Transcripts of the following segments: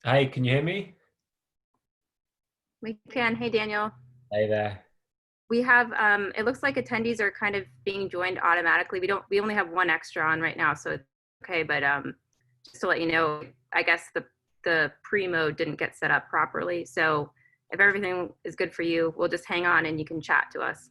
Hi, can you hear me? We can. Hey, Daniel. Hey there. We have, it looks like attendees are kind of being joined automatically. We only have one extra on right now, so it's okay. But just to let you know, I guess the pre-mode didn't get set up properly. So if everything is good for you, we'll just hang on and you can chat to us.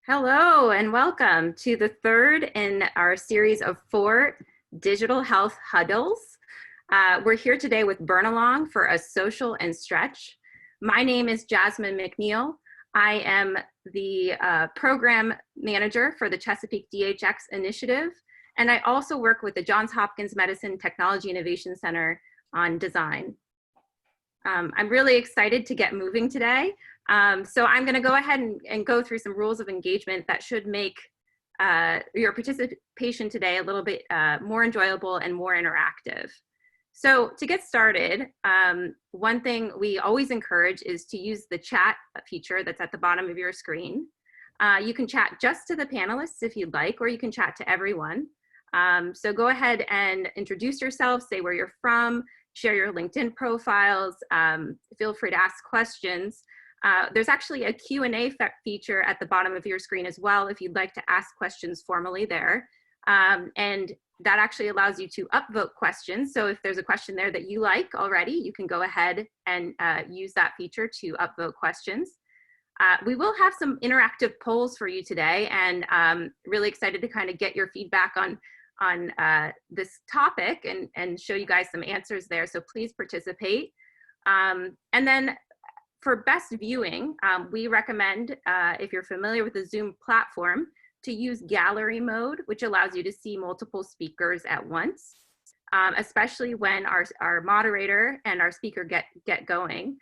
Hello and welcome to the third in our series of 4 digital health huddles. We're here today with Burnalong for a social and stretch. My name is Jasmine McNeil. I am the program manager for the Chesapeake DHX initiative, and I also work with the Johns Hopkins Medicine Technology Innovation Center on design. I'm really excited to get moving today. So I'm going to go ahead and go through some rules of engagement that should make your participation today a little bit more enjoyable and more interactive. So to get started, one thing we always encourage is to use the chat feature that's at the bottom of your screen. You can chat just to the panelists if you'd like, or you can chat to everyone. So go ahead and introduce yourself, say where you're from, share your LinkedIn profiles, feel free to ask questions. There's actually a Q&A feature at the bottom of your screen as well if you'd like to ask questions formally there. And that actually allows you to upvote questions. So if there's a question there that you like already, you can go ahead and use that feature to upvote questions. We will have some interactive polls for you today, and really excited to kind of get your feedback on this topic and show you guys some answers there. So please participate. And then for best viewing, we recommend, if you're familiar with the Zoom platform, to use gallery mode, which allows you to see multiple speakers at once, especially when our moderator and our speaker get going.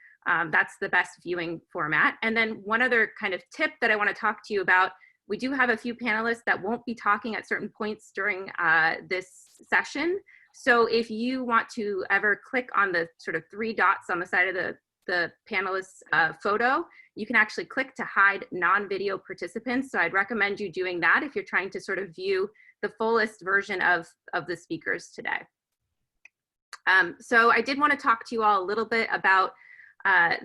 That's the best viewing format. And then one other kind of tip that I want to talk to you about, we do have a few panelists that won't be talking at certain points during this session. So if you want to ever click on the sort of 3 dots on the side of the panelist's photo, you can actually click to hide non-video participants. So I'd recommend you doing that if you're trying to sort of view the fullest version of the speakers today. So I did want to talk to you all a little bit about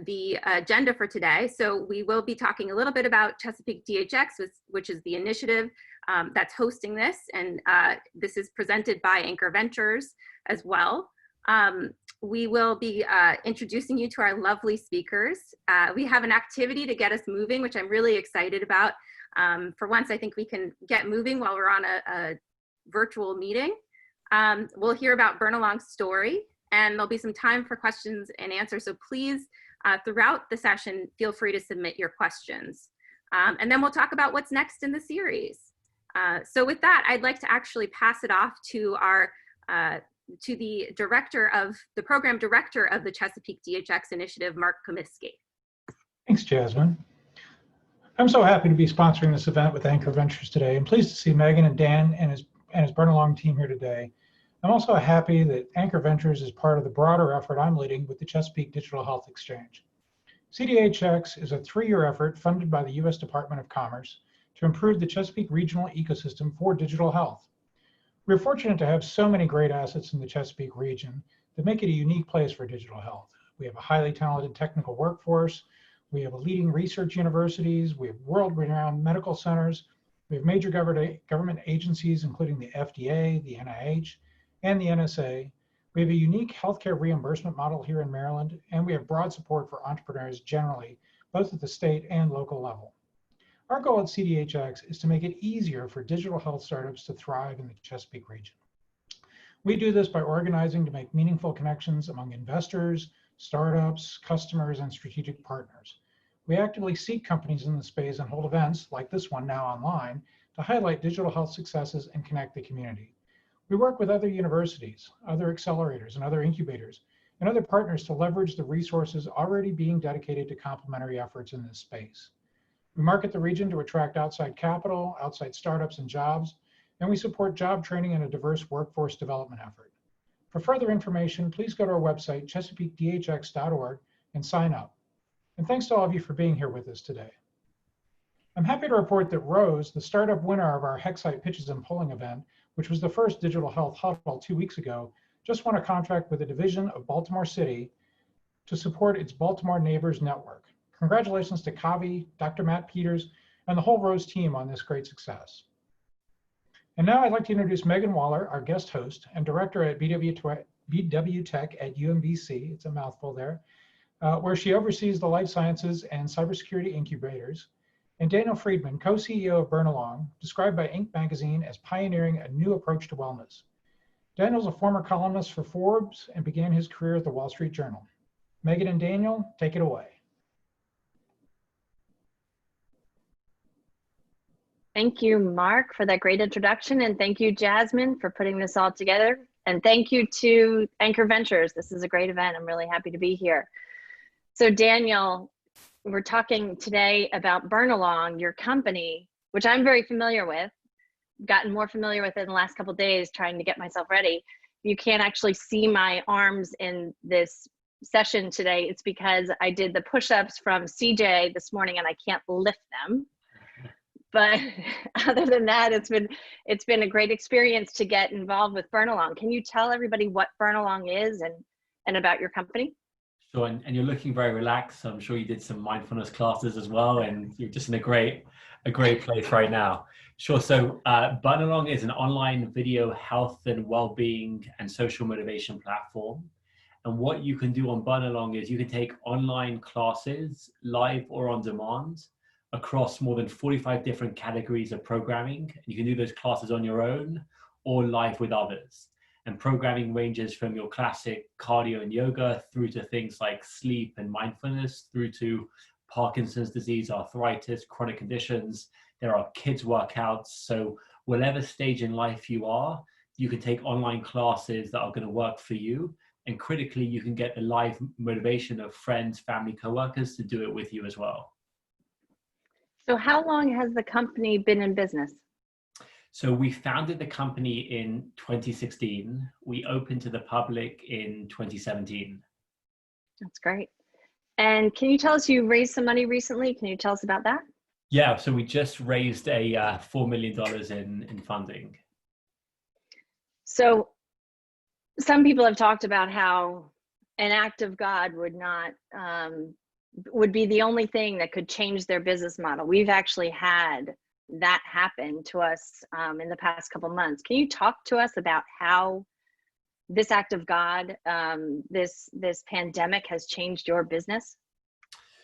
the agenda for today. So we will be talking a little bit about Chesapeake DHX, which is the initiative that's hosting this. And this is presented by Anchor Ventures as well. We will be introducing you to our lovely speakers. We have an activity to get us moving, which I'm really excited about. For once, I think we can get moving while we're on a virtual meeting. We'll hear about Burnalong's story, and there'll be some time for questions and answers. So please, throughout the session, feel free to submit your questions. And then we'll talk about what's next in the series. So with that, I'd like to actually pass it off to the program director of the Chesapeake DHX initiative, Mark Comiskey. Thanks, Jasmine. I'm so happy to be sponsoring this event with Anchor Ventures today. I'm pleased to see Megan and Dan and his Burnalong team here today. I'm also happy that Anchor Ventures is part of the broader effort I'm leading with the Chesapeake Digital Health Exchange. CDHX is a 3-year effort funded by the U.S. Department of Commerce to improve the Chesapeake regional ecosystem for digital health. We're fortunate to have so many great assets in the Chesapeake region that make it a unique place for digital health. We have a highly talented technical workforce. We have leading research universities. We have world-renowned medical centers. We have major government agencies, including the FDA, the NIH, and the NSA. We have a unique healthcare reimbursement model here in Maryland, and we have broad support for entrepreneurs generally, both at the state and local level. Our goal at CDHX is to make it easier for digital health startups to thrive in the Chesapeake region. We do this by organizing to make meaningful connections among investors, startups, customers, and strategic partners. We actively seek companies in the space and hold events, like this one now online, to highlight digital health successes and connect the community. We work with other universities, other accelerators, and other incubators, and other partners to leverage the resources already being dedicated to complementary efforts in this space. We market the region to attract outside capital, outside startups and jobs, and we support job training and a diverse workforce development effort. For further information, please go to our website, chesapeakedhx.org, and sign up. And thanks to all of you for being here with us today. I'm happy to report that Rose, the startup winner of our Hexsite Pitches and Polling event, which was the first digital health huddle 2 weeks ago, just won a contract with a division of Baltimore City to support its Baltimore Neighbors Network. Congratulations to Kavi, Dr. Matt Peters, and the whole Rose team on this great success. And now I'd like to introduce Megan Waller, our guest host and director at BW Tech at UMBC, it's a mouthful there, where she oversees the life sciences and cybersecurity incubators, and Daniel Friedman, co-CEO of Burnalong, described by Inc. magazine as pioneering a new approach to wellness. Daniel's a former columnist for Forbes and began his career at the Wall Street Journal. Megan and Daniel, take it away. Thank you, Mark, for that great introduction. And thank you, Jasmine, for putting this all together. And thank you to Anchor Ventures. This is a great event. I'm really happy to be here. So Daniel, we're talking today about Burnalong, your company, which I'm very familiar with, gotten more familiar with in the last couple of days, trying to get myself ready. You can't actually see my arms in this session today. It's because I did the push-ups from CJ this morning and I can't lift them. But other than that, it's been a great experience to get involved with Burnalong. Can you tell everybody what Burnalong is and about your company? Sure, and you're looking very relaxed. So I'm sure you did some mindfulness classes as well, and you're just in a great place right now. Sure. So Burnalong is an online video health and well-being and social motivation platform. And what you can do on Burnalong is you can take online classes, live or on demand, across more than 45 different categories of programming. You can do those classes on your own or live with others. And programming ranges from your classic cardio and yoga through to things like sleep and mindfulness, through to Parkinson's disease, arthritis, chronic conditions. There are kids workouts. So whatever stage in life you are, you can take online classes that are going to work for you. And critically, you can get the live motivation of friends, family, coworkers to do it with you as well. So how long has the company been in business? So we founded the company in 2016. We opened to the public in 2017. That's great. And can you tell us, you raised some money recently? Can you tell us about that? Yeah, so we just raised a $4 million in funding. So some people have talked about how an act of God would be the only thing that could change their business model. We've actually had that happen to us in the past couple of months. Can you talk to us about how this act of God, this pandemic has changed your business?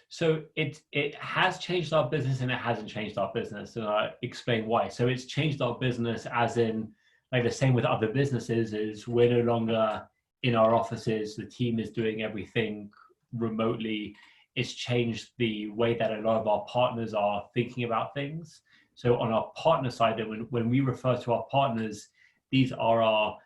So it has changed our business and it hasn't changed our business. And I'll explain why. So it's changed our business as in, like the same with other businesses, is we're no longer in our offices. The team is doing everything remotely. It's changed the way that a lot of our partners are thinking about things. So on our partner side, when we refer to our partners, these are our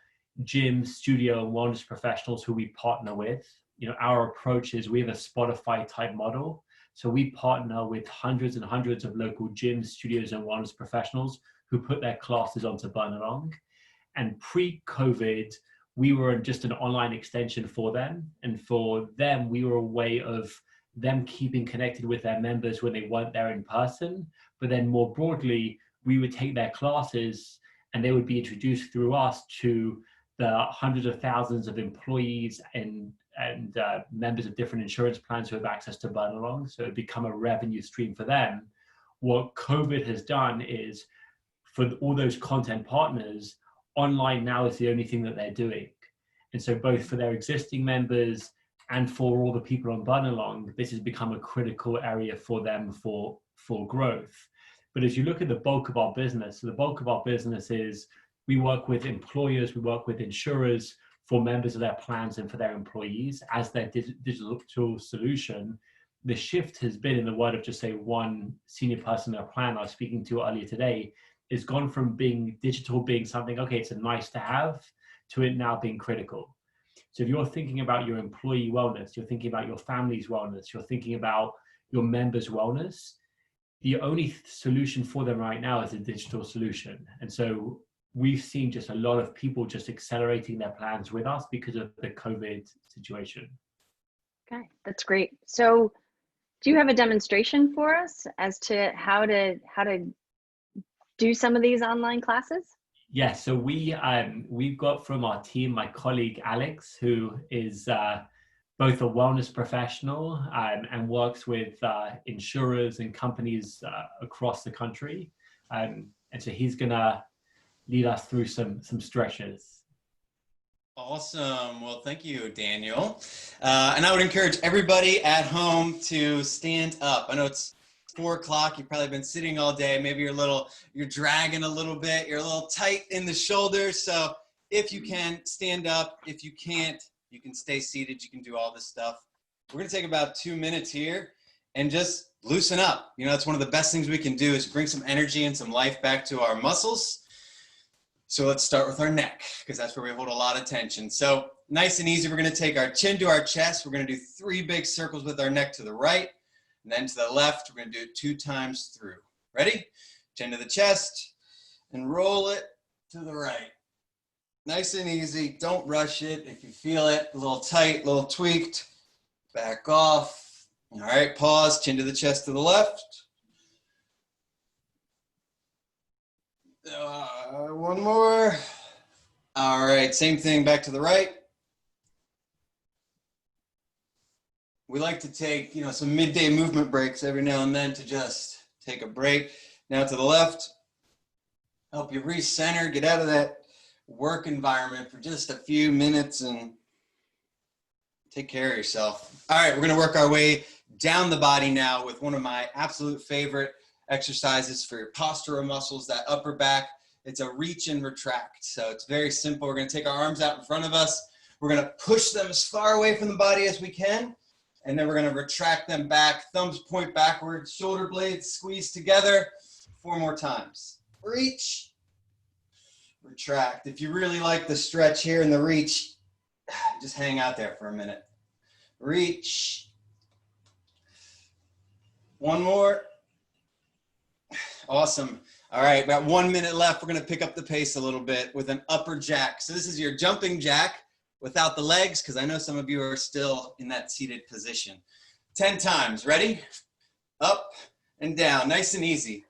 gym, studio, and wellness professionals who we partner with. You know, our approach is we have a Spotify type model. So we partner with hundreds and hundreds of local gyms, studios, and wellness professionals who put their classes onto Burnalong. And pre-COVID, we were just an online extension for them. And for them, we were a way of them keeping connected with their members when they weren't there in person. But then more broadly, we would take their classes and they would be introduced through us to the hundreds of thousands of employees and members of different insurance plans who have access to Burnalong. So it become a revenue stream for them. What COVID has done is, for all those content partners, online now is the only thing that they're doing. And so both for their existing members and for all the people on Burnalong, this has become a critical area for them for growth. But as you look at the bulk of our business, so the bulk of our business is we work with employers, we work with insurers for members of their plans and for their employees as their digital solution. The shift has been, in the word of just say one senior person in a plan I was speaking to earlier today, is gone from being digital, being something, okay, it's a nice to have, to it now being critical. So if you're thinking about your employee wellness, you're thinking about your family's wellness, you're thinking about your members' wellness, the only solution for them right now is a digital solution. And so we've seen just a lot of people just accelerating their plans with us because of the COVID situation. Okay, that's great. So do you have a demonstration for us as to how to do some of these online classes? Yeah, so we've got from our team my colleague Alex, who is both a wellness professional and works with insurers and companies across the country, and so he's gonna lead us through some stretches. Awesome. Well, thank you, Daniel. And I would encourage everybody at home to stand up. I know it's 4 o'clock. You've probably been sitting all day. Maybe you're dragging a little bit. You're a little tight in the shoulders. So if you can, stand up. If you can't, you can stay seated. You can do all this stuff. We're going to take about 2 minutes here and just loosen up. You know, it's one of the best things we can do is bring some energy and some life back to our muscles. So let's start with our neck, because that's where we hold a lot of tension. So nice and easy, we're going to take our chin to our chest. We're going to do 3 big circles with our neck to the right, and then to the left. We're going to do it 2 times through. Ready? Chin to the chest, and roll it to the right. Nice and easy. Don't rush it. If you feel it a little tight, a little tweaked, back off. All right, pause. Chin to the chest to the left. One more. All right, same thing back to the right. We like to take, some midday movement breaks every now and then to just take a break. Now to the left. Help you recenter, get out of that work environment for just a few minutes and take care of yourself. All right, we're gonna work our way down the body now with one of my absolute favorite exercises for your postural muscles, that upper back. It's a reach and retract. So it's very simple. We're going to take our arms out in front of us. We're going to push them as far away from the body as we can. And then we're going to retract them back. Thumbs point backwards, shoulder blades squeeze together. 4 more times. Reach, retract. If you really like the stretch here in the reach, just hang out there for a minute. Reach. 1 more. Awesome. All right, about 1 minute left. We're going to pick up the pace a little bit with an upper jack. So this is your jumping jack without the legs, because I know some of you are still in that seated position. 10 times. Ready? Up and down. Nice and easy.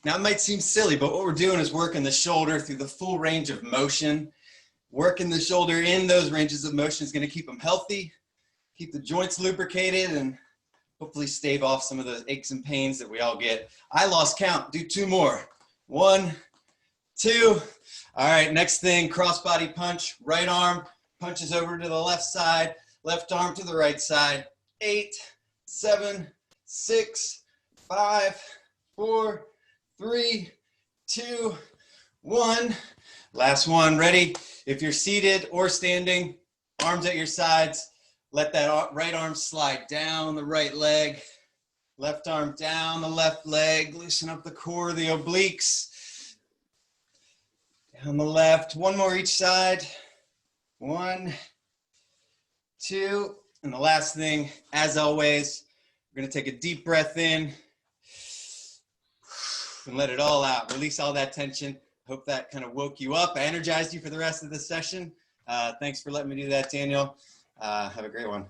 Now it might seem silly, but what we're doing is working the shoulder through the full range of motion. Working the shoulder in those ranges of motion is going to keep them healthy, keep the joints lubricated, and hopefully stave off some of those aches and pains that we all get. I lost count. Do 2 more. 1, 2. All right, next thing, crossbody punch. Right arm punches over to the left side, left arm to the right side. 8, 7, 6, 5, 4, 3, 2, 1. Last one. Ready? If you're seated or standing, arms at your sides. Let that right arm slide down the right leg. Left arm down the left leg. Loosen up the core of the obliques. Down the left. 1 more each side. 1, 2. And the last thing, as always, we're going to take a deep breath in and let it all out. Release all that tension. Hope that kind of woke you up, energized you for the rest of the session. Thanks for letting me do that, Daniel. Have a great one.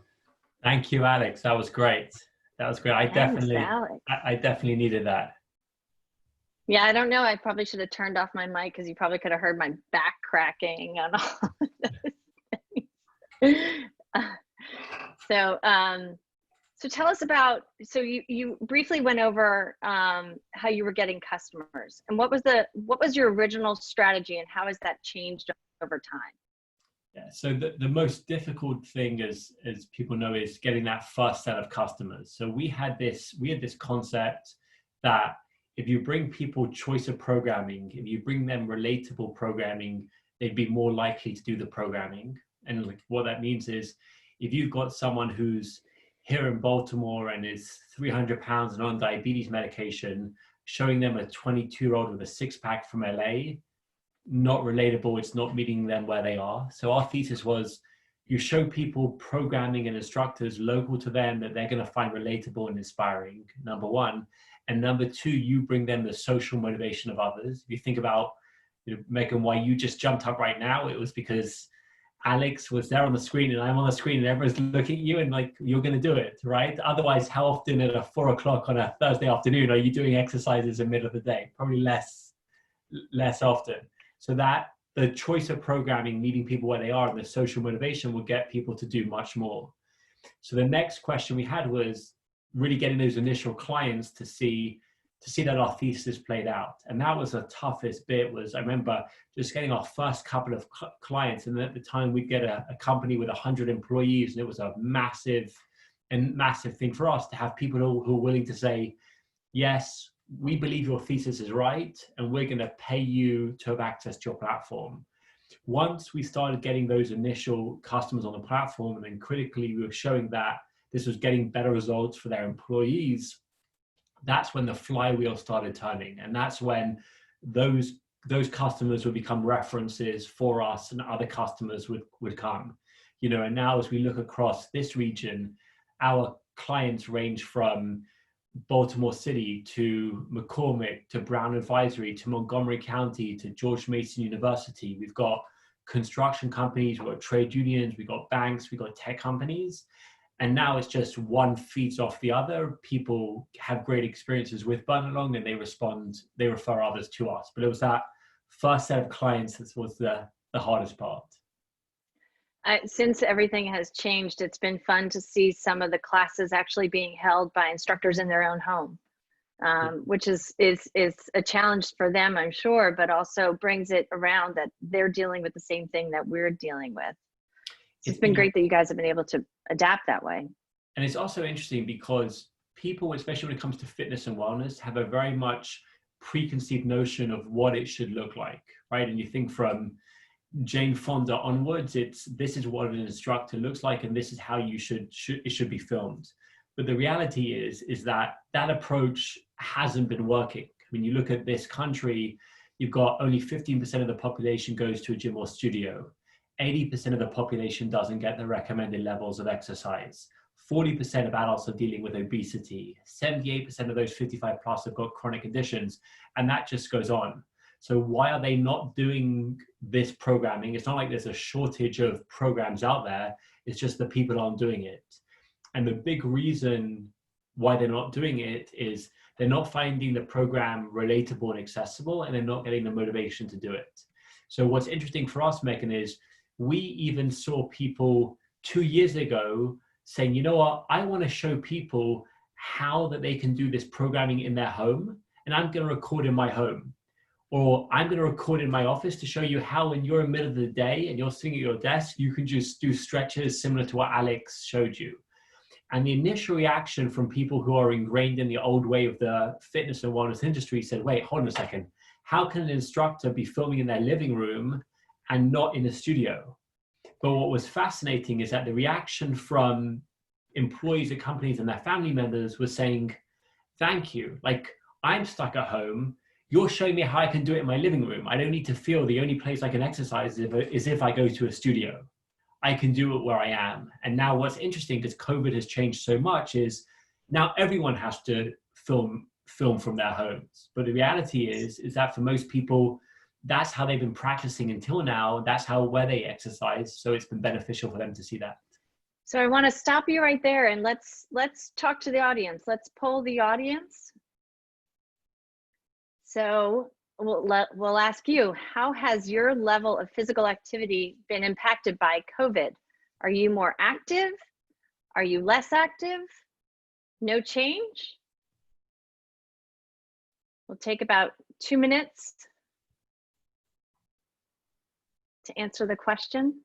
Thank you, Alex. That was great. That was great. I Thanks, Alex. definitely needed that. Yeah, I don't know. I probably should have turned off my mic because you probably could have heard my back cracking and all of those things. So tell us about, so you briefly went over how you were getting customers, and what was your original strategy, and how has that changed over time? Yeah, so the most difficult thing, as people know, is getting that first set of customers. So we had this concept that if you bring people choice of programming, if you bring them relatable programming, they'd be more likely to do the programming. And like what that means is, if you've got someone who's here in Baltimore and is 300 pounds and on diabetes medication, showing them a 22-year-old with a 6-pack from LA, not relatable. It's not meeting them where they are. So our thesis was, you show people programming and instructors local to them that they're going to find relatable and inspiring, number 1. And number 2, you bring them the social motivation of others. If you think about, Megan, why you just jumped up right now, it was because Alex was there on the screen and I'm on the screen and everyone's looking at you and like, you're going to do it, right? Otherwise, how often at 4 o'clock on a Thursday afternoon are you doing exercises in the middle of the day? Probably less often. So that the choice of programming, meeting people where they are, and the social motivation will get people to do much more. So the next question we had was really getting those initial clients to see that our thesis played out. And that was the toughest bit. Was I remember just getting our first couple of clients, and at the time we'd get a company with 100 employees, and it was a massive thing for us to have people who are willing to say, yes, we believe your thesis is right, and we're going to pay you to have access to your platform. Once we started getting those initial customers on the platform, and then critically we were showing that this was getting better results for their employees, that's when the flywheel started turning. And that's when those customers would become references for us, and other customers would come. You know, and now as we look across this region, our clients range from Baltimore City to McCormick to Brown Advisory to Montgomery County to George Mason University. We've got construction companies, we've got trade unions, we've got banks, we've got tech companies. And now it's just one feeds off the other. People have great experiences with Burnalong and they refer others to us. But it was that first set of clients that was the hardest part. Since everything has changed, it's been fun to see some of the classes actually being held by instructors in their own home, which is a challenge for them, I'm sure, but also brings it around that they're dealing with the same thing that we're dealing with. So it's been great that you guys have been able to adapt that way. And it's also interesting because people, especially when it comes to fitness and wellness, have a very much preconceived notion of what it should look like, right? And you think from Jane Fonda onwards, this is what an instructor looks like, and this is how it should be filmed. But the reality is that approach hasn't been working. I mean, you look at this country, you've got only 15% of the population goes to a gym or studio. 80% of the population doesn't get the recommended levels of exercise. 40% of adults are dealing with obesity. 78% of those 55 plus have got chronic conditions, and that just goes on. So why are they not doing this programming? It's not like there's a shortage of programs out there. It's just the people aren't doing it. And the big reason why they're not doing it is they're not finding the program relatable and accessible, and they're not getting the motivation to do it. So what's interesting for us, Megan, is we even saw people 2 years ago saying, you know what, I want to show people how that they can do this programming in their home, and I'm going to record in my home. Or I'm going to record in my office to show you how when you're in the middle of the day and you're sitting at your desk, you can just do stretches similar to what Alex showed you. And the initial reaction from people who are ingrained in the old way of the fitness and wellness industry said, wait, hold on a second. How can an instructor be filming in their living room and not in a studio? But what was fascinating is that the reaction from employees at companies and their family members was saying, thank you. Like, I'm stuck at home. You're showing me how I can do it in my living room. I don't need to feel the only place I can exercise is if I go to a studio. I can do it where I am. And now what's interesting, because COVID has changed so much, is now everyone has to film from their homes. But the reality is that for most people, that's how they've been practicing until now. That's where they exercise. So it's been beneficial for them to see that. So I want to stop you right there, and let's talk to the audience. Let's poll the audience. So we'll ask you, how has your level of physical activity been impacted by COVID? Are you more active? Are you less active? No change? We'll take about 2 minutes to answer the question.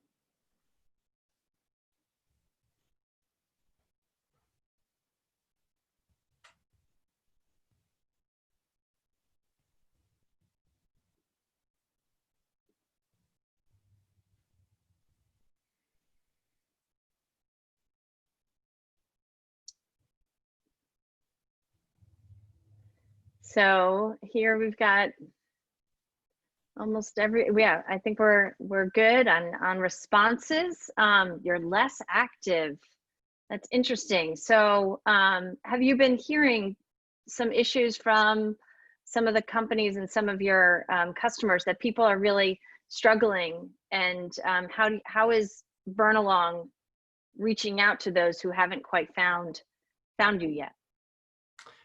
So here we've got almost yeah, I think we're good on responses. You're less active. That's interesting. So have you been hearing some issues from some of the companies and some of your customers that people are really struggling And how is Burnalong reaching out to those who haven't quite found you yet?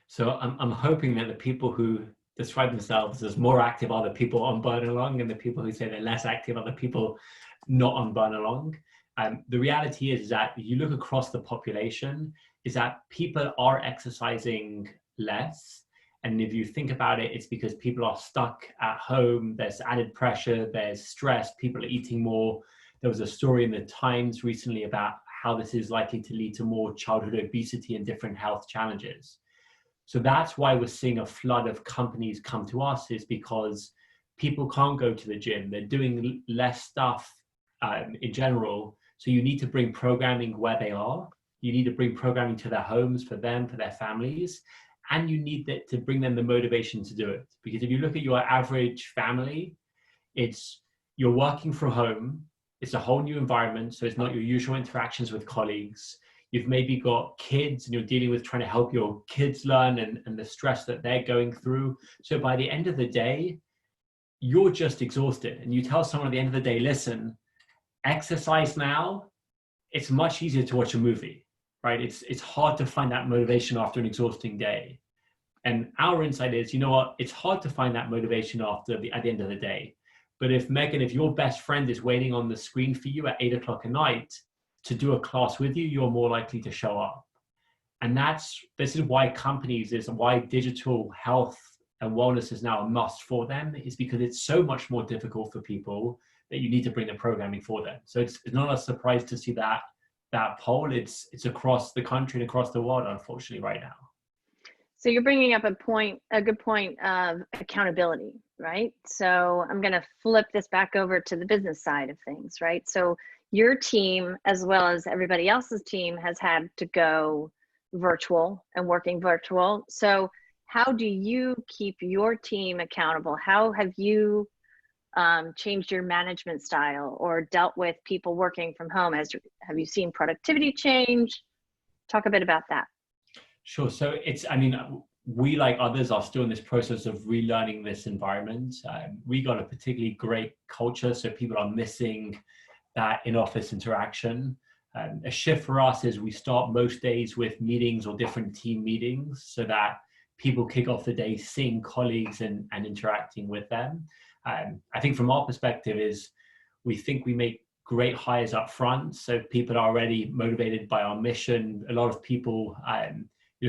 So I'm hoping that the people who describe themselves as more active are the people on Burnalong, and the people who say they're less active are the people not on Burnalong. The reality is that you look across the population, is that people are exercising less. And if you think about it, it's because people are stuck at home. There's added pressure, there's stress, people are eating more. There was a story in the Times recently about how this is likely to lead to more childhood obesity and different health challenges. So that's why we're seeing a flood of companies come to us, is because people can't go to the gym. They're doing less stuff in general. So you need to bring programming where they are. You need to bring programming to their homes for them, for their families. And you need to bring them the motivation to do it. Because if you look at your average family, you're working from home. It's a whole new environment. So it's not your usual interactions with colleagues. You've maybe got kids and you're dealing with trying to help your kids learn and the stress that they're going through. So by the end of the day, you're just exhausted. And you tell someone at the end of the day, listen, exercise now, it's much easier to watch a movie, right? It's hard to find that motivation after an exhausting day. And our insight is, you know what? It's hard to find that motivation at the end of the day. But if Megan, if your best friend is waiting on the screen for you at 8 o'clock at night to do a class with you, you're more likely to show up. And this is why why digital health and wellness is now a must for them, is because it's so much more difficult for people that you need to bring the programming for them. So it's not a surprise to see that poll. It's across the country and across the world, unfortunately, right now. So you're bringing up a good point of accountability, right? So I'm going to flip this back over to the business side of things, right? So your team, as well as everybody else's team, has had to go virtual and working virtual. So how do you keep your team accountable? How have you changed your management style or dealt with people working from home? Have you seen productivity change? Talk a bit about that. Sure. So we, like others, are still in this process of relearning this environment. We got a particularly great culture, so people are missing that in-office interaction. A shift for us is we start most days with meetings or different team meetings so that people kick off the day seeing colleagues and interacting with them. I think from our perspective is we think we make great hires up front, so people are already motivated by our mission. A lot of people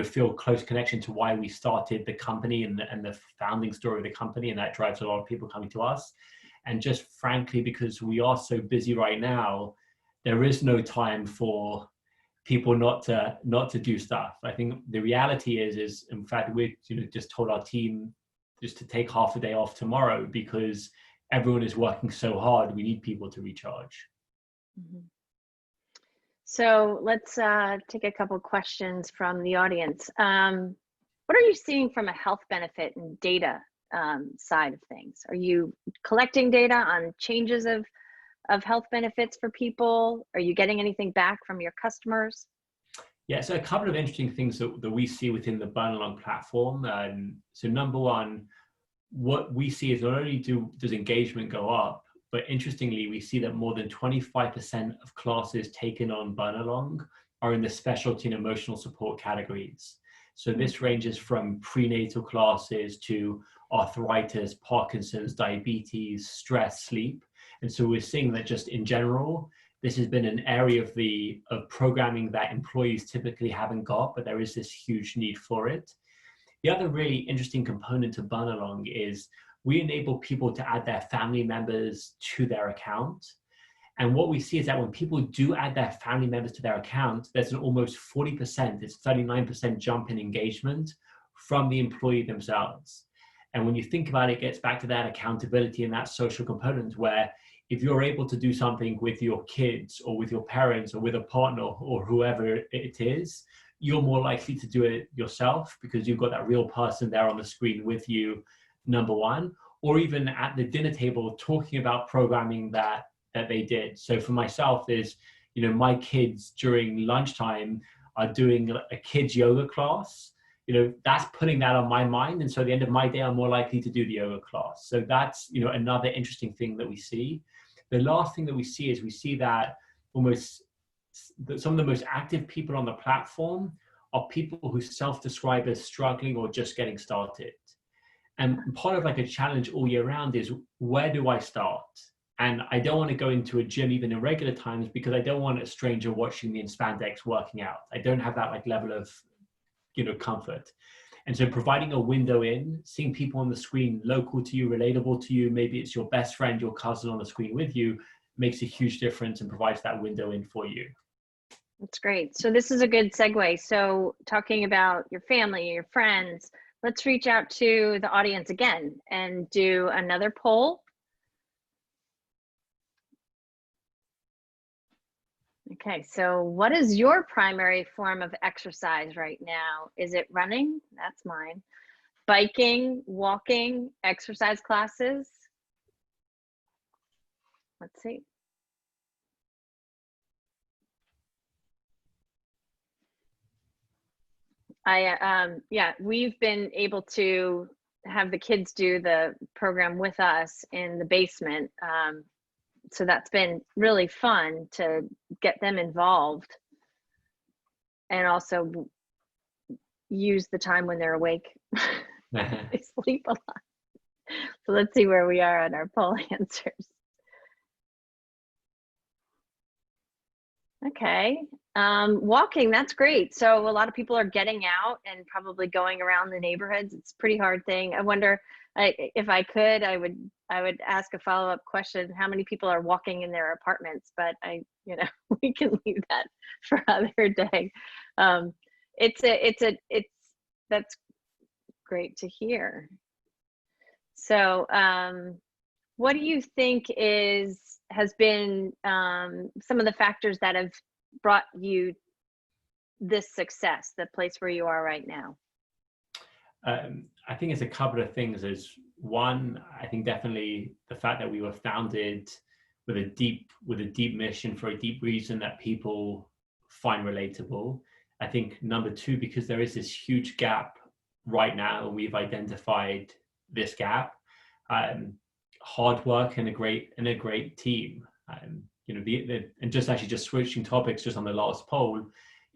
feel close connection to why we started the company and the founding story of the company, and that drives a lot of people coming to us. And just frankly, because we are so busy right now, there is no time for people not to do stuff. I think the reality is in fact, we just told our team just to take half a day off tomorrow because everyone is working so hard. We need people to recharge. Mm-hmm. So let's take a couple questions from the audience. What are you seeing from a health benefit and data side of things? Are you collecting data on changes of health benefits for people? Are you getting anything back from your customers? Yeah, so a couple of interesting things that we see within the Burnalong platform. So number one, what we see is not only does engagement go up, but interestingly, we see that more than 25% of classes taken on Burnalong are in the specialty and emotional support categories. So this ranges from prenatal classes to arthritis, Parkinson's, diabetes, stress, sleep. And so we're seeing that just in general, this has been an area of programming that employees typically haven't got, but there is this huge need for it. The other really interesting component to Burnalong is we enable people to add their family members to their account. And what we see is that when people do add their family members to their account, there's an almost 40%, it's 39% jump in engagement from the employee themselves. And when you think about it, it gets back to that accountability and that social component where if you're able to do something with your kids or with your parents or with a partner or whoever it is, you're more likely to do it yourself because you've got that real person there on the screen with you, number one, or even at the dinner table talking about programming that they did. So for myself, there's, my kids during lunchtime are doing a kids yoga class. That's putting that on my mind. And so at the end of my day, I'm more likely to do the yoga class. So that's, another interesting thing that we see. The last thing that we see is we see that some of the most active people on the platform are people who self-describe as struggling or just getting started. And part of like a challenge all year round is, where do I start? And I don't want to go into a gym even in regular times because I don't want a stranger watching me in spandex working out. I don't have that like level of, comfort. And so providing a window in, seeing people on the screen local to you, relatable to you, maybe it's your best friend, your cousin on the screen with you, makes a huge difference and provides that window in for you. That's great. So this is a good segue. So talking about your family, your friends, let's reach out to the audience again and do another poll. Okay, so what is your primary form of exercise right now? Is it running? That's mine. Biking, walking, exercise classes? Let's see. Yeah, we've been able to have the kids do the program with us in the basement. So that's been really fun to get them involved and also use the time when they're awake. They sleep a lot. So let's see where we are on our poll answers. Okay, walking, that's great. So a lot of people are getting out and probably going around the neighborhoods. It's a pretty hard thing. I wonder, if I could, I would ask a follow-up question. How many people are walking in their apartments? But we can leave that for another day. That's great to hear. So what do you think has been some of the factors that have brought you this success, the place where you are right now? I think it's a couple of things. Is one, I think definitely the fact that we were founded with a deep mission for a deep reason that people find relatable. I think number two, because there is this huge gap right now, and we've identified this gap. Hard work and a great team. And just switching topics just on the last poll,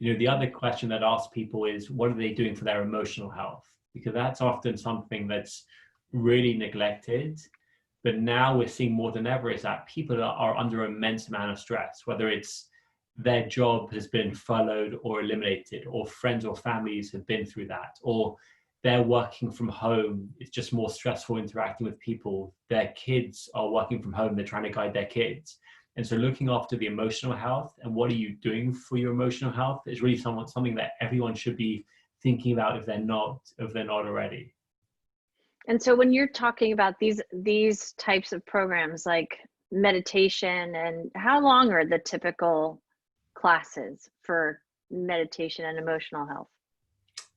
the other question that asks people is, what are they doing for their emotional health? Because that's often something that's really neglected. But now we're seeing more than ever is that people are under immense amount of stress, whether it's their job has been furloughed or eliminated, or friends or families have been through that, or they're working from home. It's just more stressful interacting with people. Their kids are working from home. They're trying to guide their kids. And so looking after the emotional health and what are you doing for your emotional health is really something that everyone should be thinking about if they're not already. And so when you're talking about these types of programs like meditation, and how long are the typical classes for meditation and emotional health?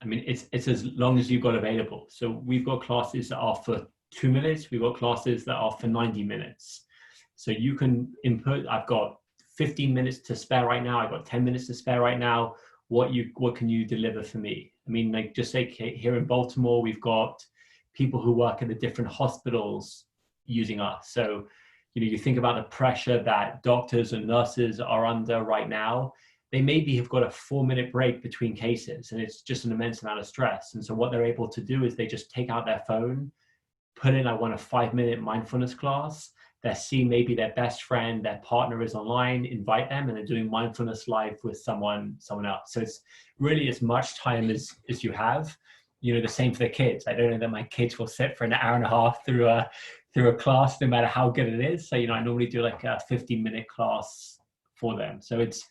I mean, it's as long as you've got available. So we've got classes that are for 2 minutes. We've got classes that are for 90 minutes. So you can input, I've got 15 minutes to spare right now. I've got 10 minutes to spare right now. What can you deliver for me? I mean, like just say here in Baltimore, we've got people who work in the different hospitals using us. So, you think about the pressure that doctors and nurses are under right now. They maybe have got a 4-minute break between cases, and it's just an immense amount of stress. And so what they're able to do is they just take out their phone, put in, I want a 5-minute mindfulness class. They're seeing maybe their best friend, their partner is online, invite them, and they're doing mindfulness live with someone else. So it's really as much time as you have. The same for the kids. I don't know that my kids will sit for an hour and a half through a class, no matter how good it is. So, I normally do like a 15-minute class for them. So it's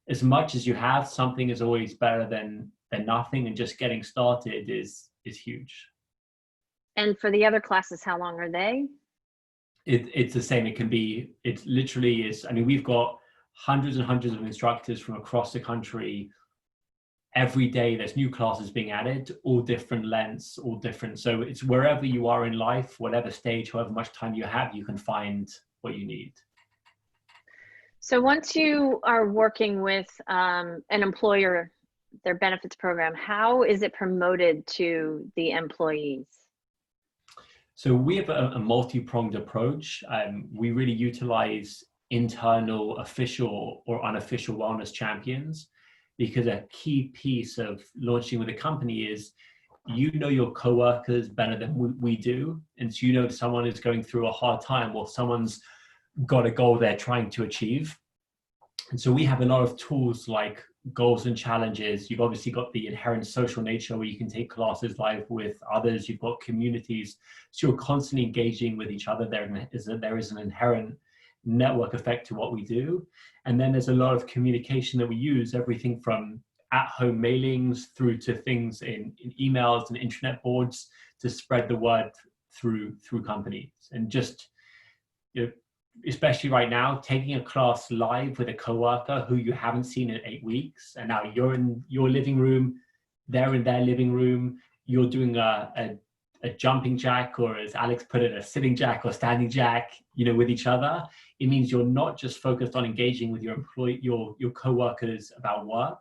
as much as you have. Something is always better than nothing, and just getting started is huge. And for the other classes, how long are they? It's the same. It literally is. I mean, we've got hundreds and hundreds of instructors from across the country. Every day there's new classes being added, all different lengths, all different. So it's wherever you are in life, whatever stage, however much time you have, you can find what you need. So once you are working with an employer, their benefits program, how is it promoted to the employees? So we have a multi-pronged approach. We really utilize internal, official or unofficial wellness champions, because a key piece of launching with a company is you know your coworkers better than we do. And so you know if someone is going through a hard time or someone's got a goal they're trying to achieve. And so we have a lot of tools like goals and challenges. You've obviously got the inherent social nature where you can take classes live with others. You've got communities. So you're constantly engaging with each other. There is an inherent network effect to what we do. And then there's a lot of communication that we use, everything from at-home mailings through to things in emails and intranet boards to spread the word through companies. And just, you know, especially right now, taking a class live with a coworker who you haven't seen in 8 weeks, and now you're in your living room, they're in their living room, you're doing a jumping jack, or as Alex put it, a sitting jack or standing jack, you know, with each other. It means you're not just focused on engaging with your coworkers about work.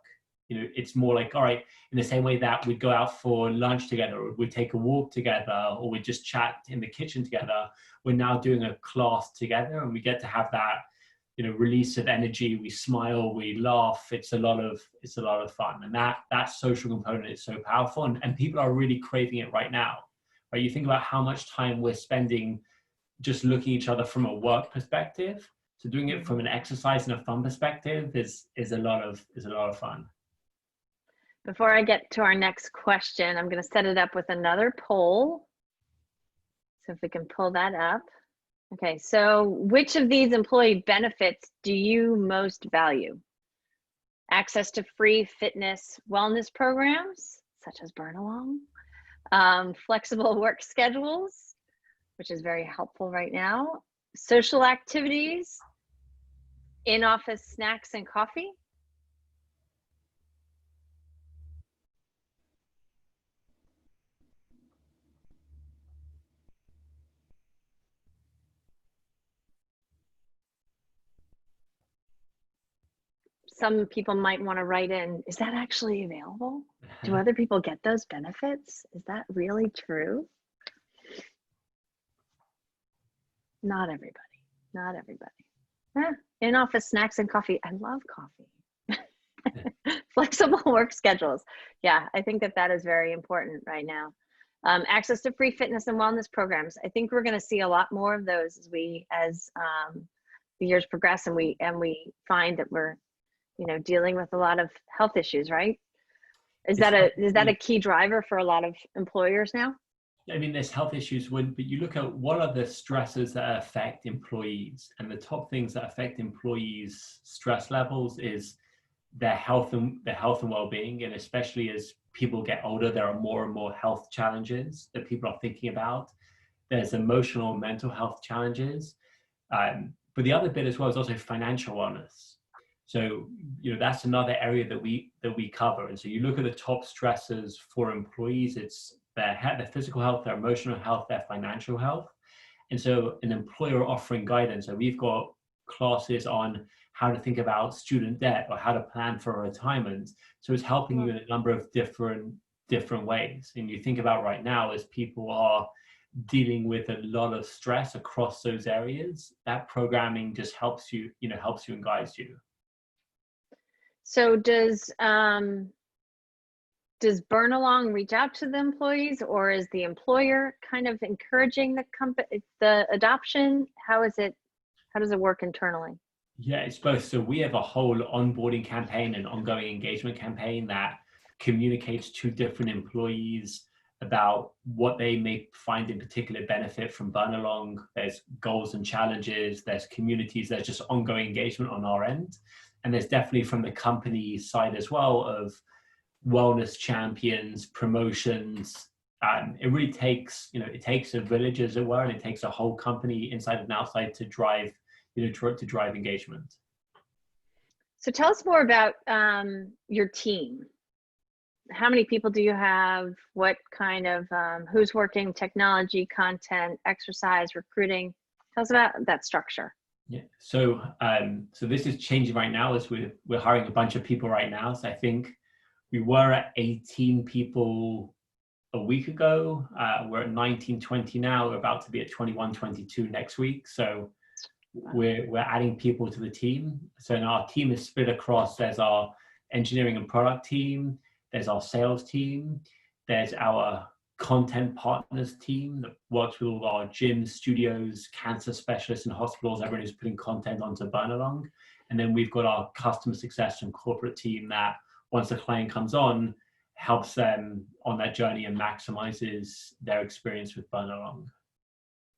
You know, it's more like, all right, in the same way that we'd go out for lunch together, or we'd take a walk together, or we'd just chat in the kitchen together, we're now doing a class together, and we get to have that, you know, release of energy. We smile, we laugh. It's a lot of fun. And that social component is so powerful, and people are really craving it right now. Right? You think about how much time we're spending just looking at each other from a work perspective. So doing it from an exercise and a fun perspective is a lot of fun. Before I get to our next question, I'm going to set it up with another poll. So if we can pull that up. Okay, so which of these employee benefits do you most value? Access to free fitness wellness programs, such as Burnalong, flexible work schedules, which is very helpful right now, social activities, in-office snacks and coffee. Some people might want to write in, is that actually available? Do other people get those benefits? Is that really true? Not everybody, not everybody. In-office snacks and coffee. I love coffee. Flexible work schedules. Yeah, I think that is very important right now. Access to free fitness and wellness programs. I think we're going to see a lot more of those as the years progress, and we find that we're, you know, dealing with a lot of health issues, right? Is that a key driver for a lot of employers now? I mean, there's health issues, but you look at what are the stresses that affect employees, and the top things that affect employees' stress levels is their health and well-being. And especially as people get older, there are more and more health challenges that people are thinking about. There's emotional and mental health challenges. But the other bit as well is also financial wellness. So, you know, that's another area that we cover. And so you look at the top stressors for employees, it's their physical health, their emotional health, their financial health. And so an employer offering guidance, so we've got classes on how to think about student debt or how to plan for retirement. So it's helping you in a number of different ways. And you think about right now, as people are dealing with a lot of stress across those areas, that programming just helps you and guides you. So does Burnalong reach out to the employees, or is the employer kind of encouraging the adoption? How does it work internally? Yeah, it's both. So we have a whole onboarding campaign and ongoing engagement campaign that communicates to different employees about what they may find in particular benefit from Burnalong. There's goals and challenges, there's communities, there's just ongoing engagement on our end. And there's definitely from the company side as well of wellness champions, promotions. It really takes, it takes a village, as it were, and it takes a whole company inside and outside to drive, to drive engagement. So tell us more about your team. How many people do you have? What kind of, who's working technology, content, exercise, recruiting? Tell us about that structure. Yeah, so this is changing right now as we're hiring a bunch of people right now. So I think we were at 18 people a week ago. We're at 1920 now. We're about to be at 2122 next week. So we're adding people to the team. So now our team is split across, there's our engineering and product team, there's our sales team, there's our content partners team that works with all our gyms, studios, cancer specialists and hospitals, everyone who's putting content onto Burnalong. And then we've got our customer success and corporate team that once the client comes on, helps them on that journey and maximizes their experience with Burnalong.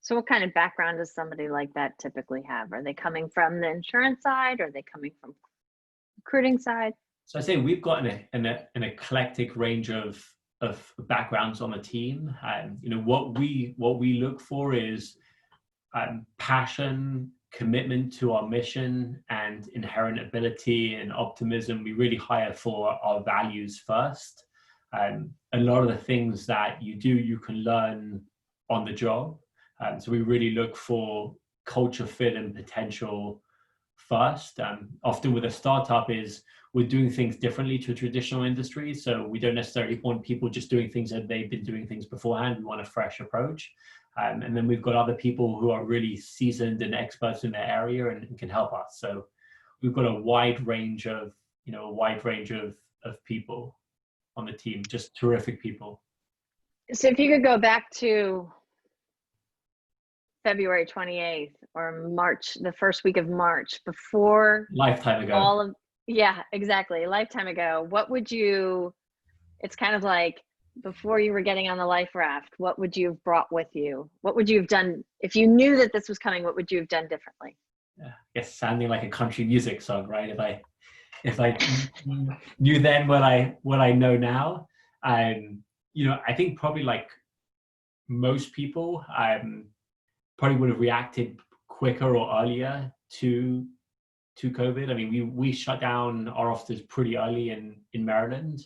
So what kind of background does somebody like that typically have? Are they coming from the insurance side? Or are they coming from recruiting side? So I say we've got an eclectic range of backgrounds on the team. You know, what we look for is passion, commitment to our mission, and inherent ability and optimism. We really hire for our values first. A lot of the things that you do, you can learn on the job. So we really look for culture fit and potential first. Often with a startup is we're doing things differently to a traditional industry. So we don't necessarily want people just doing things that they've been doing things beforehand. We want a fresh approach. And then we've got other people who are really seasoned and experts in their area and can help us. So we've got a wide range of people on the team, just terrific people. So if you could go back to February 28th or March, the first week of March, before Lifetime ago. Yeah, exactly. A lifetime ago. What would you, it's kind of like before you were getting on the life raft, what would you have brought with you? What would you have done if you knew that this was coming? What would you have done differently? Yeah, I guess sounding like a country music song, right? If I knew then what I know now, you know, I think probably like most people, probably would have reacted quicker or earlier to COVID. I mean, we shut down our offices pretty early in Maryland,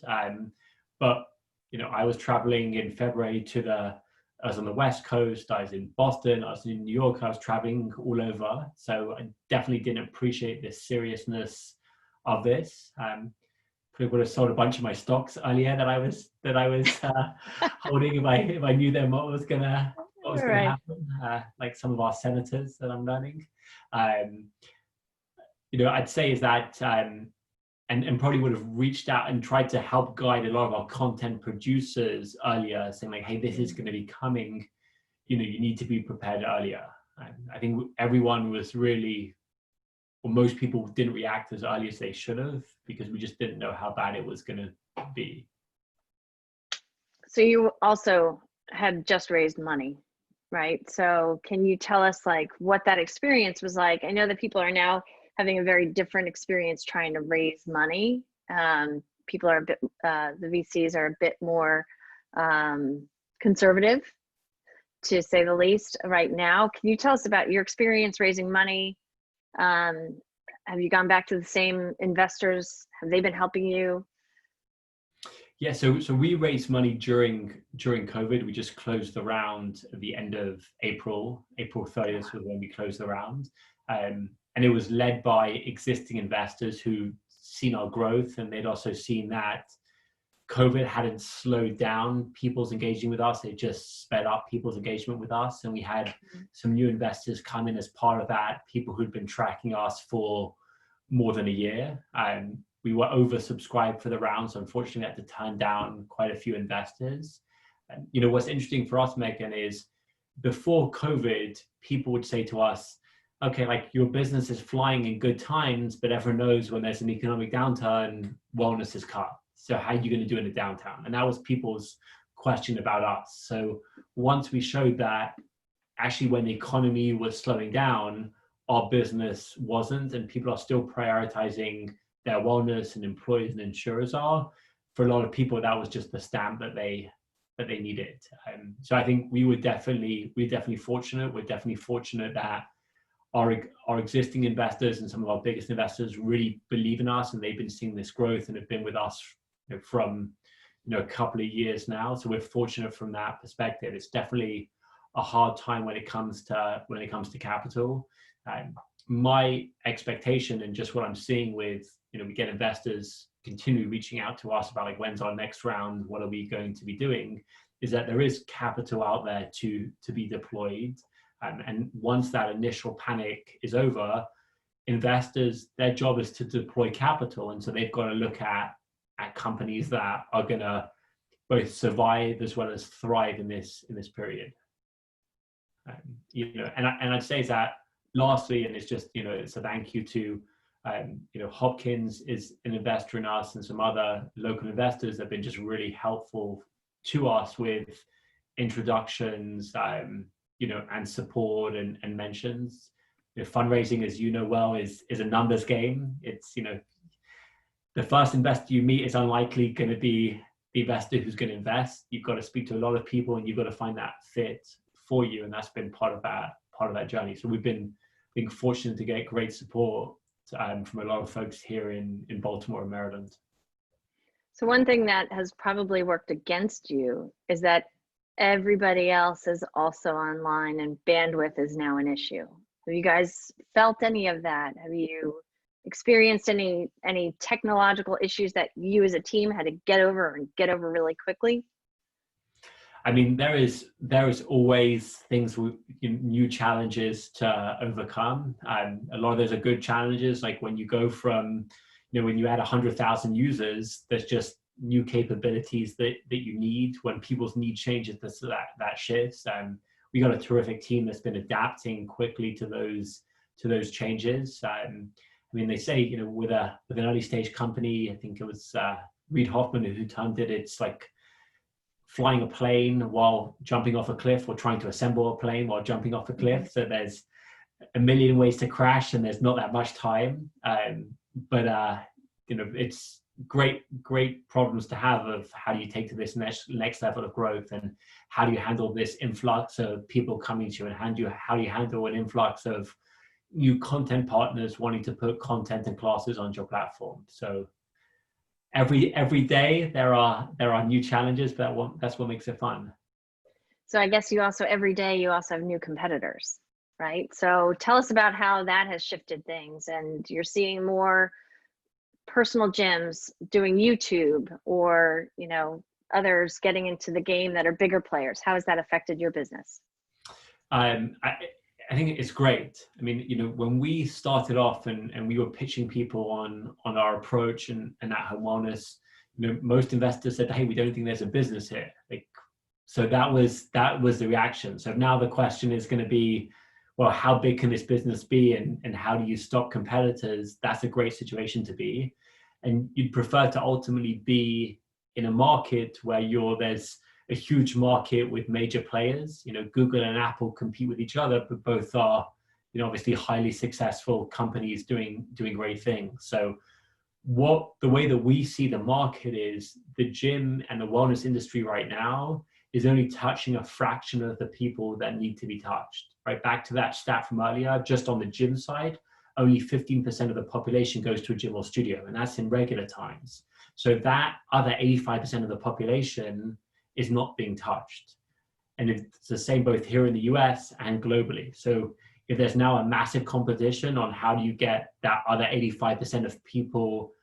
but you know, I was traveling in February I was on the West Coast, I was in Boston, I was in New York, I was traveling all over. So I definitely didn't appreciate the seriousness of this. Probably would have sold a bunch of my stocks earlier that I was holding if I knew then what was gonna happen. Like some of our senators that I'm learning. You know, I'd say is that and probably would have reached out and tried to help guide a lot of our content producers earlier, saying like, hey, this is going to be coming, you know, you need to be prepared earlier. I think everyone was really, or most people didn't react as early as they should have because we just didn't know how bad it was going to be. So you also had just raised money, right? So can you tell us like what that experience was like? I know that people are now having a very different experience trying to raise money. People are a bit, the VCs are a bit more conservative, to say the least, right now. Can you tell us about your experience raising money? Have you gone back to the same investors? Have they been helping you? Yeah, so we raised money during COVID. We just closed the round at the end of April 30th was when we closed the round. And it was led by existing investors who'd seen our growth, and they'd also seen that COVID hadn't slowed down people's engaging with us. It just sped up people's engagement with us. And we had some new investors come in as part of that, people who'd been tracking us for more than a year. We were oversubscribed for the round, so unfortunately we had to turn down quite a few investors. And, you know, what's interesting for us, Megan, is before COVID, people would say to us, okay, like your business is flying in good times, but everyone knows when there's an economic downturn, wellness is cut. So how are you going to do in a downturn? And that was people's question about us. So once we showed that actually when the economy was slowing down, our business wasn't, and people are still prioritizing their wellness, and employers and insurers are, for a lot of people, that was just the stamp that they needed. So I think we're definitely fortunate. We're definitely fortunate that our existing investors and some of our biggest investors really believe in us, and they've been seeing this growth and have been with us, you know, from, you know, a couple of years now. So we're fortunate from that perspective. It's definitely a hard time when it comes to capital. My expectation and just what I'm seeing with, you know, we get investors continually reaching out to us about like, when's our next round, what are we going to be doing, is that there is capital out there to be deployed. And once that initial panic is over, investors, their job is to deploy capital. And so they've got to look at companies that are going to both survive as well as thrive in this period. And I'd say that lastly, and it's just, it's a thank you to, Hopkins is an investor in us, and some other local investors have been just really helpful to us with introductions, and support and mentions. Fundraising, as you know well, is a numbers game. It's, the first investor you meet is unlikely going to be the investor who's going to invest. You've got to speak to a lot of people, and you've got to find that fit for you, and that's been part of that journey. So we've been being fortunate to get great support from a lot of folks here in Baltimore and Maryland. So one thing that has probably worked against you is that everybody else is also online and bandwidth is now an issue. Have you guys felt any of that? Have you experienced any technological issues that you as a team had to get over really quickly? I mean, there is always things, new challenges to overcome. A lot of those are good challenges. Like when you go from, when you add 100,000 users, there's just new capabilities that you need. When people's need changes, that shifts. We got a terrific team that's been adapting quickly to those changes. I mean, they say, with an early stage company, I think it was Reid Hoffman who termed it, it's like flying a plane while jumping off a cliff, or trying to assemble a plane while jumping off a cliff. So there's a million ways to crash, and there's not that much time. But it's great problems to have of how do you take to this next level of growth, and how do you handle this influx of people coming to you, and how do you handle an influx of new content partners wanting to put content and classes on your platform. So every day there are new challenges, but that's what makes it fun. So I guess every day you also have new competitors, right? So tell us about how that has shifted things, and you're seeing more personal gyms doing YouTube, or others getting into the game that are bigger players. How has that affected your business? I think it's great. I mean, when we started off and we were pitching people on our approach and at home wellness, most investors said, "Hey, we don't think there's a business here." So that was the reaction. So now the question is going to be, well, how big can this business be, and how do you stop competitors? That's a great situation to be. And you'd prefer to ultimately be in a market where there's a huge market with major players. Google and Apple compete with each other, but both are, obviously highly successful companies doing great things. So the way that we see the market is, the gym and the wellness industry right now is only touching a fraction of the people that need to be touched. Right back to that stat from earlier, just on the gym side, only 15% of the population goes to a gym or studio, and that's in regular times. So that other 85% of the population is not being touched. And it's the same both here in the US and globally. So if there's now a massive competition on how do you get that other 85% of people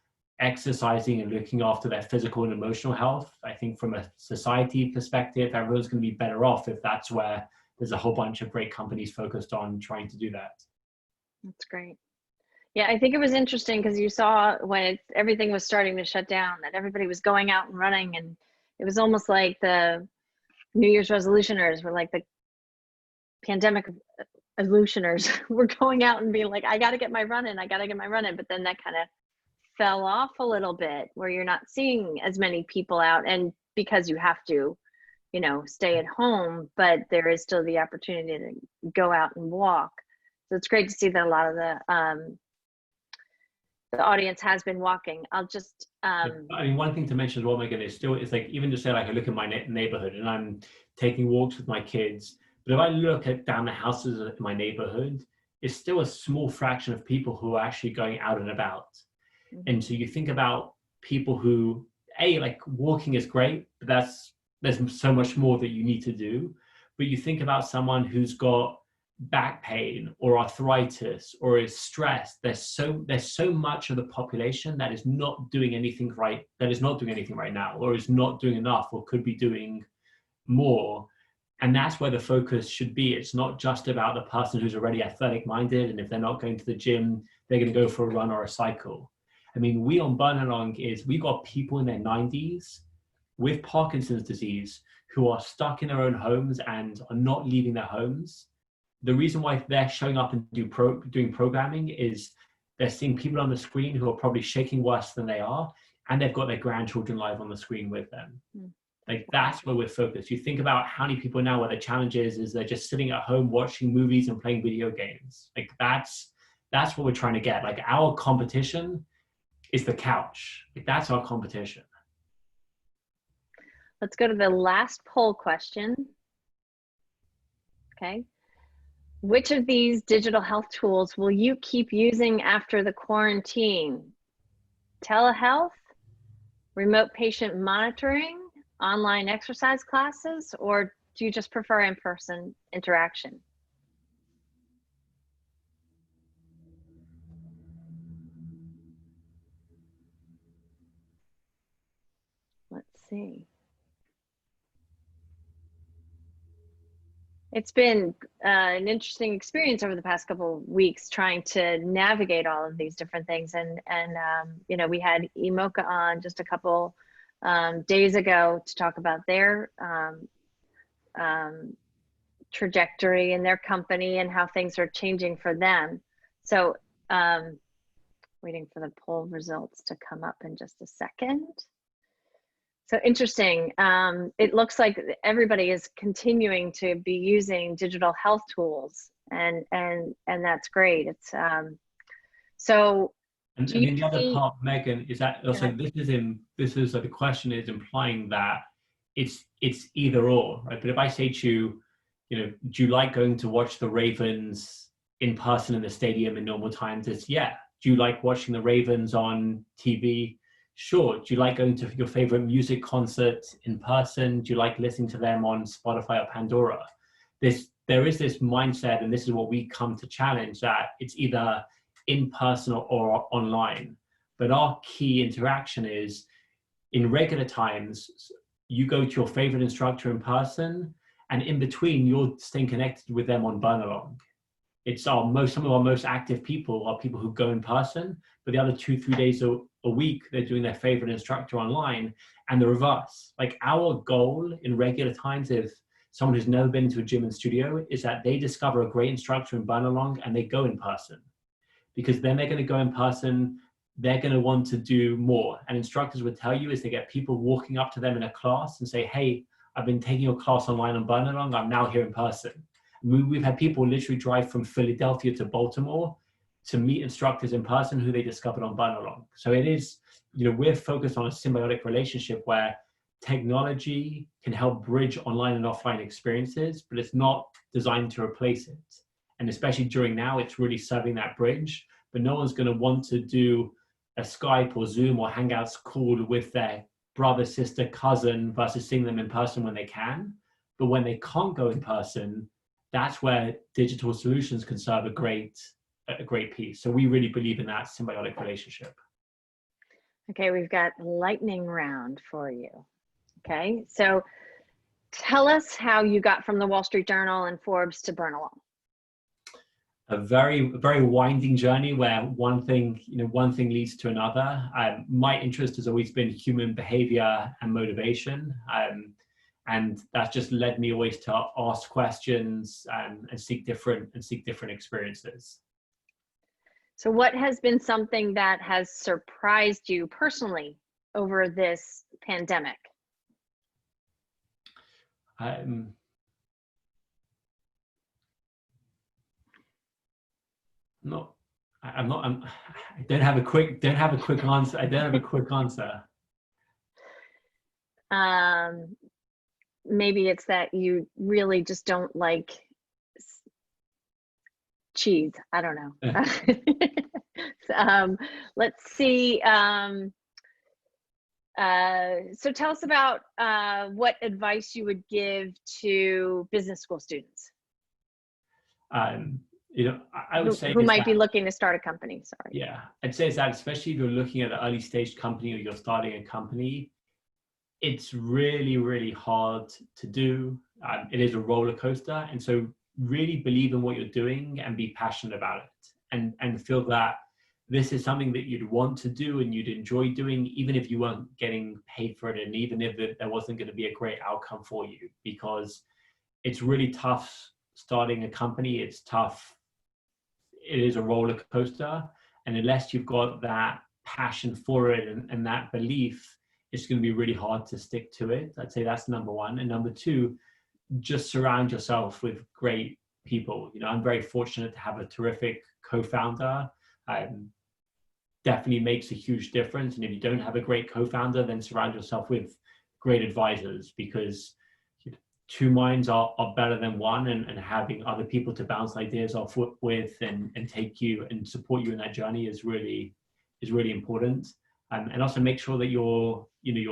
exercising and looking after their physical and emotional health, I think from a society perspective, everyone's going to be better off if that's where there's a whole bunch of great companies focused on trying to do that. That's great. Yeah, I think it was interesting because you saw when everything was starting to shut down that everybody was going out and running, and it was almost like the New Year's resolutioners were like the pandemic resolutioners were going out and being like, I got to get my run in, but then that kind of fell off a little bit where you're not seeing as many people out, and because you have to, stay at home, but there is still the opportunity to go out and walk. So it's great to see that a lot of the audience has been walking. I'll just I mean, one thing to mention as well, Megan, is still, it's like, even to say, like, I look at my neighborhood and I'm taking walks with my kids, but if I look down the houses in my neighborhood, it's still a small fraction of people who are actually going out and about. Mm-hmm. And so you think about people who, like, walking is great, but there's so much more that you need to do. But you think about someone who's got back pain or arthritis or is stressed, there's so much of the population that is not doing anything right, now, or is not doing enough, or could be doing more. And that's where the focus should be. It's not just about the person who's already athletic minded, and if they're not going to the gym, they're going to go for a run or a cycle. I mean, we on Burnalong we've got people in their 90s with Parkinson's disease who are stuck in their own homes and are not leaving their homes. The reason why they're showing up and doing programming is they're seeing people on the screen who are probably shaking worse than they are, and they've got their grandchildren live on the screen with them. Like, that's where we're focused. You think about how many people now, where the challenge is they're just sitting at home watching movies and playing video games. Like, that's what we're trying to get. Like, our competition is the couch. Like, that's our competition. Let's go to the last poll question. Okay. Which of these digital health tools will you keep using after the quarantine? Telehealth, remote patient monitoring, online exercise classes, or do you just prefer in-person interaction? Let's see. It's been an interesting experience over the past couple of weeks trying to navigate all of these different things. And you know, we had Emoca on just a couple days ago to talk about their trajectory in their company and how things are changing for them. So waiting for the poll results to come up in just a second. So interesting. It looks like everybody is continuing to be using digital health tools, and that's great. It's so. And I mean, the other part, Megan, is that also this is the question is implying that it's either or, right? But if I say to you, you know, do you like going to watch the Ravens in person in the stadium in normal times? It's yeah. Do you like watching the Ravens on TV? Sure. Do you like going to your favorite music concert in person? Do you like listening to them on Spotify or Pandora? There is this mindset, and this is what we come to challenge, that it's either in person or online. But our key interaction is in regular times, you go to your favorite instructor in person, and in between, you're staying connected with them on Burnalong. It's some of our most active people are people who go in person, but the other 2-3 days a week, they're doing their favorite instructor online, and the reverse. Like, our goal in regular times, if someone who's never been to a gym and studio, is that they discover a great instructor in Burnalong and they go in person, because then they're going to go in person, they're going to want to do more. And instructors would tell you is they get people walking up to them in a class and say, hey, I've been taking your class online on Burnalong, I'm now here in person. We've had people literally drive from Philadelphia to Baltimore to meet instructors in person who they discovered on Burnalong. So it is, you know, we're focused on a symbiotic relationship where technology can help bridge online and offline experiences, but it's not designed to replace it. And especially during now, it's really serving that bridge, but no one's going to want to do a Skype or Zoom or Hangouts call with their brother, sister, cousin versus seeing them in person when they can. But when they can't go in person, that's where digital solutions can serve a great piece. So we really believe in that symbiotic relationship. Okay, we've got lightning round for you. Okay, so tell us how you got from the Wall Street Journal and Forbes to Burnalong. A very, very winding journey where one thing leads to another. My interest has always been human behavior and motivation. And that's just led me always to ask questions and seek different experiences. So what has been something that has surprised you personally over this pandemic? I don't have a quick answer. I don't have a quick answer. Maybe it's that you really just don't like cheese. I don't know. Let's see. So tell us about what advice you would give to business school students. You know, I would say who is might that, be looking to start a company. Sorry. yeah, I'd say is that especially if you're looking at an early stage company or you're starting a company, it's really, really hard to do. It is a roller coaster. And so really believe in what you're doing and be passionate about it, and feel that this is something that you'd want to do and you'd enjoy doing, even if you weren't getting paid for it, and even if there wasn't going to be a great outcome for you, because it's really tough starting a company. It's tough. It is a roller coaster. And unless you've got that passion for it and that belief, it's going to be really hard to stick to it. I'd say that's number one. And number two, just surround yourself with great people. You know, I'm very fortunate to have a terrific co-founder. Definitely makes a huge difference. And if you don't have a great co-founder, then surround yourself with great advisors, because two minds are better than one, and having other people to bounce ideas off with and take you and support you in that journey is really important. And also make sure that your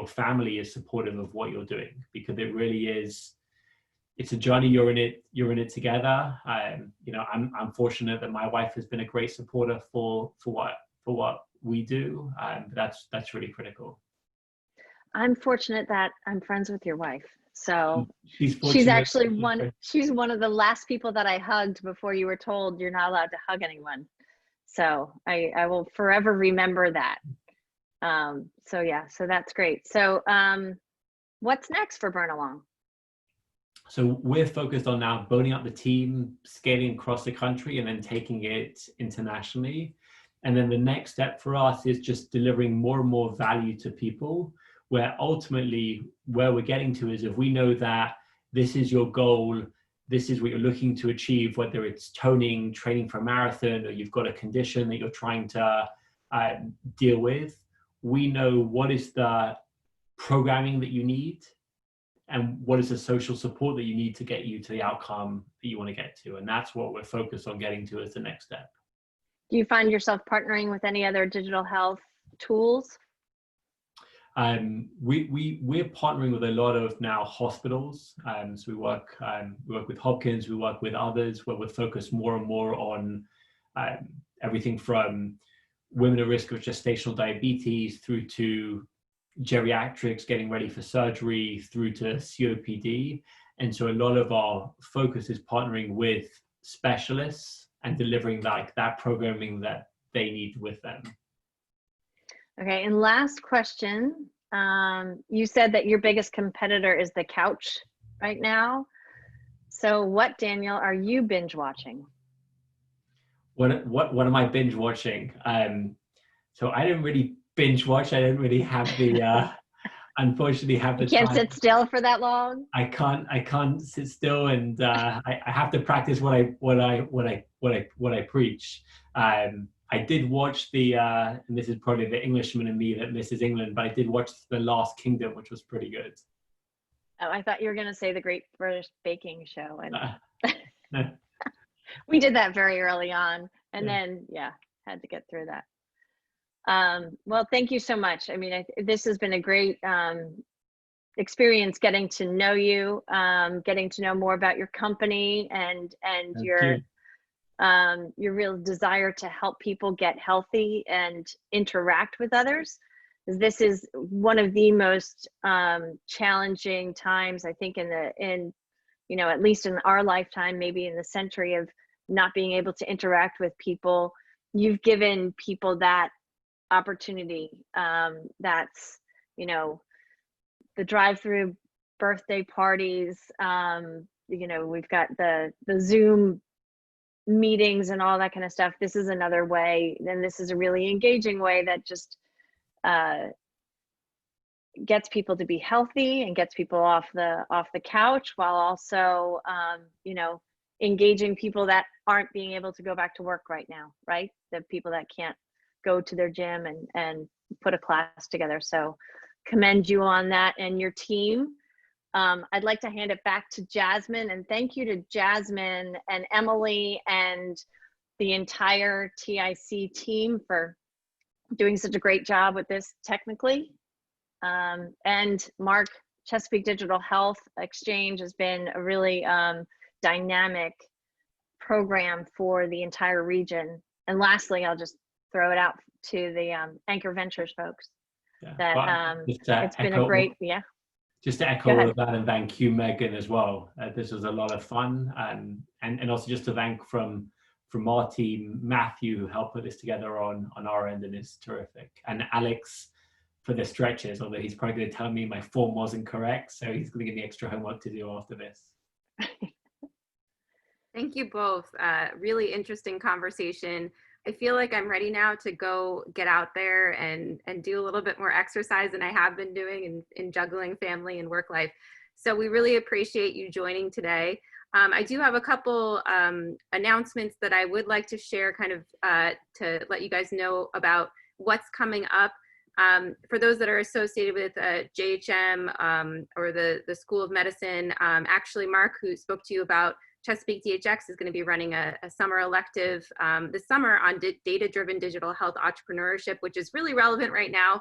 family is supportive of what you're doing, because it really is, it's a journey. You're in it together. You know, I'm fortunate that my wife has been a great supporter for what we do. That's really critical. I'm fortunate that I'm friends with your wife. So She's actually she's one of the last people that I hugged before you were told you're not allowed to hug anyone. So I will forever remember that. So yeah, so that's great. So what's next for Burnalong? So we're focused on now building up the team, scaling across the country, and then taking it internationally. And then the next step for us is just delivering more and more value to people, where ultimately where we're getting to is, if we know that this is your goal, this is what you're looking to achieve, whether it's toning, training for a marathon, or you've got a condition that you're trying to deal with, we know what is the programming that you need and what is the social support that you need to get you to the outcome that you want to get to. And that's what we're focused on getting to as the next step. Do you find yourself partnering with any other digital health tools? We're partnering with a lot of now hospitals. So we work with Hopkins, we work with others, where we're focused more and more on everything from women at risk of gestational diabetes through to geriatrics, getting ready for surgery, through to COPD. And so a lot of our focus is partnering with specialists and delivering like that programming that they need with them. Okay, and last question. You said that your biggest competitor is the couch right now. So what, Daniel, are you binge watching? What am I binge watching? So I didn't really binge watch. I didn't really have the unfortunately have the You can't time. sit still for that long? I can't sit still, and I have to practice what I preach. I did watch and this is probably the Englishman in me that misses England, but I did watch The Last Kingdom, which was pretty good. Oh, I thought you were going to say The Great British Baking Show. And No. we did that very early on, and Yeah. then had to get through that. Well, thank you so much. I mean, this has been a great experience getting to know you, getting to know more about your company and your real desire to help people get healthy and interact with others. This is one of the most challenging times, I think, in at least in our lifetime, maybe in the century, of not being able to interact with people. You've given people that opportunity. That's, the drive-through birthday parties. We've got the Zoom meetings and all that kind of stuff. This is another way, and this is a really engaging way that just gets people to be healthy and gets people off the couch, while also engaging people that aren't being able to go back to work right now, right? The people that can't go to their gym and put a class together. So commend you on that and your team. I'd like to hand it back to Jasmine, and thank you to Jasmine and Emily and the entire TIC team for doing such a great job with this technically. And Mark, Chesapeake Digital Health Exchange has been a really dynamic program for the entire region. And lastly, I'll just throw it out to the Anchor Ventures folks Yeah. that But just to it's been a echo- great, yeah. Just to Go echo ahead. all of that and thank you, Megan, as well. This was a lot of fun, and also just to thank from our team, Matthew, who helped put this together on our end and is terrific, and Alex for the stretches. Although he's probably going to tell me my form wasn't correct, so he's going to give me extra homework to do after this. Thank you both. Really interesting conversation. I feel like I'm ready now to go get out there and do a little bit more exercise than I have been doing in juggling family and work life. So we really appreciate you joining today. I do have a couple announcements that I would like to share, kind of to let you guys know about what's coming up. For those that are associated with JHM or the School of Medicine, actually Mark, who spoke to you about Chesapeake CDHX, is going to be running a summer elective this summer on data-driven digital health entrepreneurship, which is really relevant right now.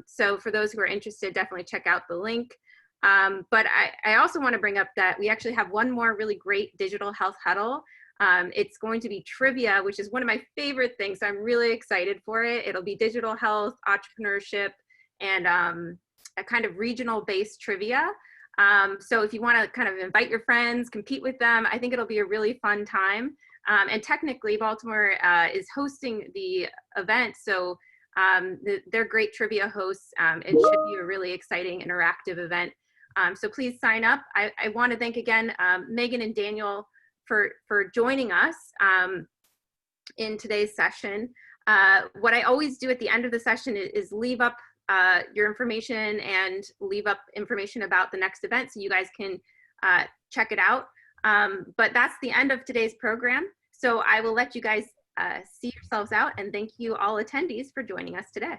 So for those who are interested, definitely check out the link. But I also want to bring up that we actually have one more really great digital health huddle. It's going to be trivia, which is one of my favorite things. So I'm really excited for it. It'll be digital health, entrepreneurship, and a kind of regional based trivia. So if you want to kind of invite your friends, compete with them, I think it'll be a really fun time. And technically, Baltimore is hosting the event, so they're great trivia hosts. It should be a really exciting, interactive event. So please sign up. I want to thank again Megan and Daniel for joining us in today's session. What I always do at the end of the session is leave up your information and leave up information about the next event so you guys can check it out. But that's the end of today's program. So I will let you guys see yourselves out, and thank you all attendees for joining us today.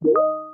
You